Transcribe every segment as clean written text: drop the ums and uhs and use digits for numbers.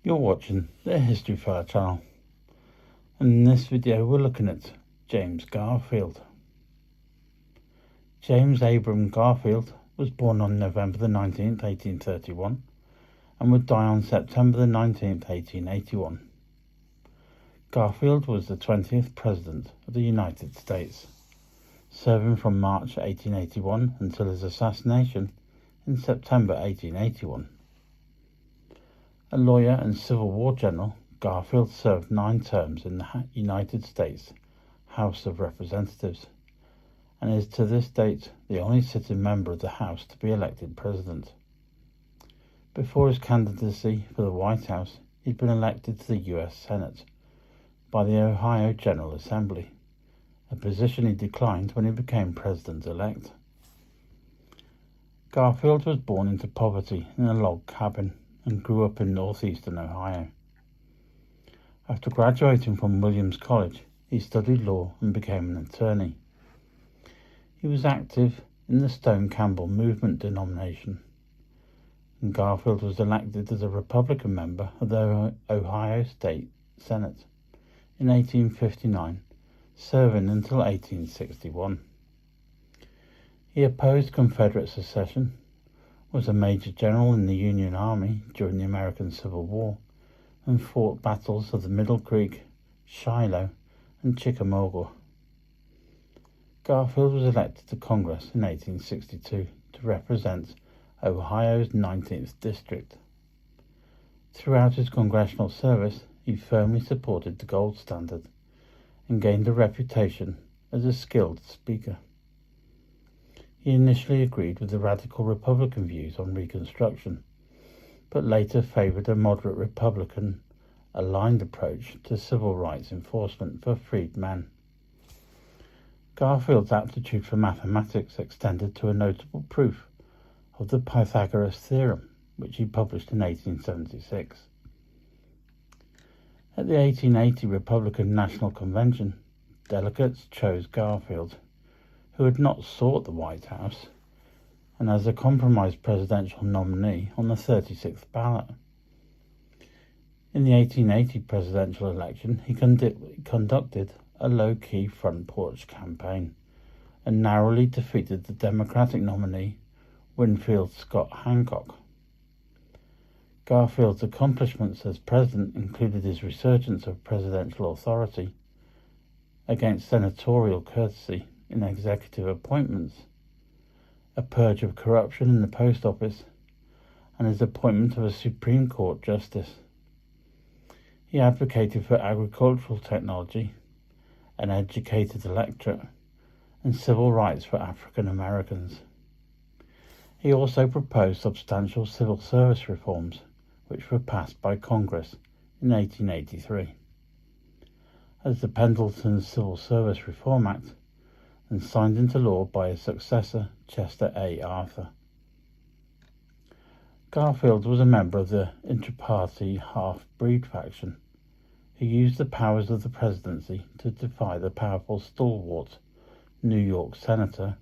You're watching the History File channel, and in this video we're looking at James Garfield. James Abram Garfield was born on November the 19th, 1831, and would die on September the 19th, 1881. Garfield was the 20th President of the United States, serving from March 1881 until his assassination in September 1881. A lawyer and Civil War general, Garfield served 9 terms in the United States House of Representatives, and is to this date the only sitting member of the House to be elected president. Before his candidacy for the White House, he'd been elected to the U.S. Senate by the Ohio General Assembly, a position he declined when he became president-elect. Garfield was born into poverty in a log cabin and grew up in northeastern Ohio. After graduating from Williams College, he studied law and became an attorney. He was active in the Stone Campbell Movement denomination, and Garfield was elected as a Republican member of the Ohio State Senate in 1859, serving until 1861. He opposed Confederate secession, was a major general in the Union Army during the American Civil War, and fought battles of the Middle Creek, Shiloh, and Chickamauga. Garfield was elected to Congress in 1862 to represent Ohio's 19th District. Throughout his congressional service, he firmly supported the gold standard and gained a reputation as a skilled speaker. He initially agreed with the radical Republican views on Reconstruction, but later favored a moderate Republican-aligned approach to civil rights enforcement for freed men. Garfield's aptitude for mathematics extended to a notable proof of the Pythagoras theorem, which he published in 1876. At the 1880 Republican National Convention, delegates chose Garfield, who had not sought the White House, and as a compromise presidential nominee on the 36th ballot. In the 1880 presidential election, he conducted a low-key front porch campaign and narrowly defeated the Democratic nominee, Winfield Scott Hancock. Garfield's accomplishments as president included his resurgence of presidential authority against senatorial courtesy in executive appointments, a purge of corruption in the post office, and his appointment of a Supreme Court justice. He advocated for agricultural technology, an educated electorate, and civil rights for African Americans. He also proposed substantial civil service reforms, which were passed by Congress in 1883, as the Pendleton Civil Service Reform Act, and signed into law by his successor, Chester A. Arthur. Garfield was a member of the inter-party half-breed faction, who used the powers of the presidency to defy the powerful stalwart New York Senator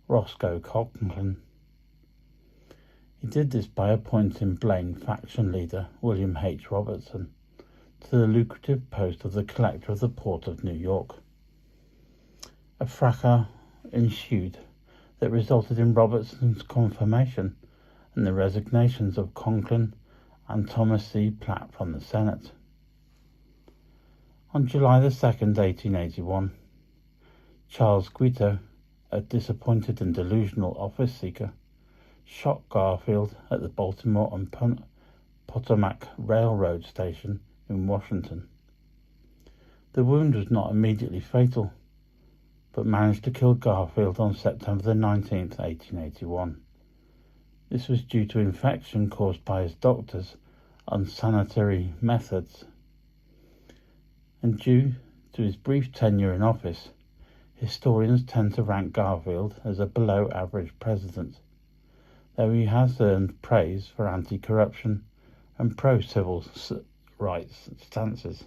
Roscoe Conkling. He did this by appointing Blaine faction leader William H. Robertson to the lucrative post of the collector of the Port of New York. A fracas ensued that resulted in Robertson's confirmation and the resignations of Conkling and Thomas C. Platt from the Senate. On July the 2nd, 1881, Charles Guiteau, a disappointed and delusional office seeker, shot Garfield at the Baltimore and Potomac Railroad station in Washington. The wound was not immediately fatal, but managed to kill Garfield on September the 19th, 1881. This was due to infection caused by his doctor's unsanitary methods. And due to his brief tenure in office, historians tend to rank Garfield as a below-average president, though he has earned praise for anti-corruption and pro-civil rights stances.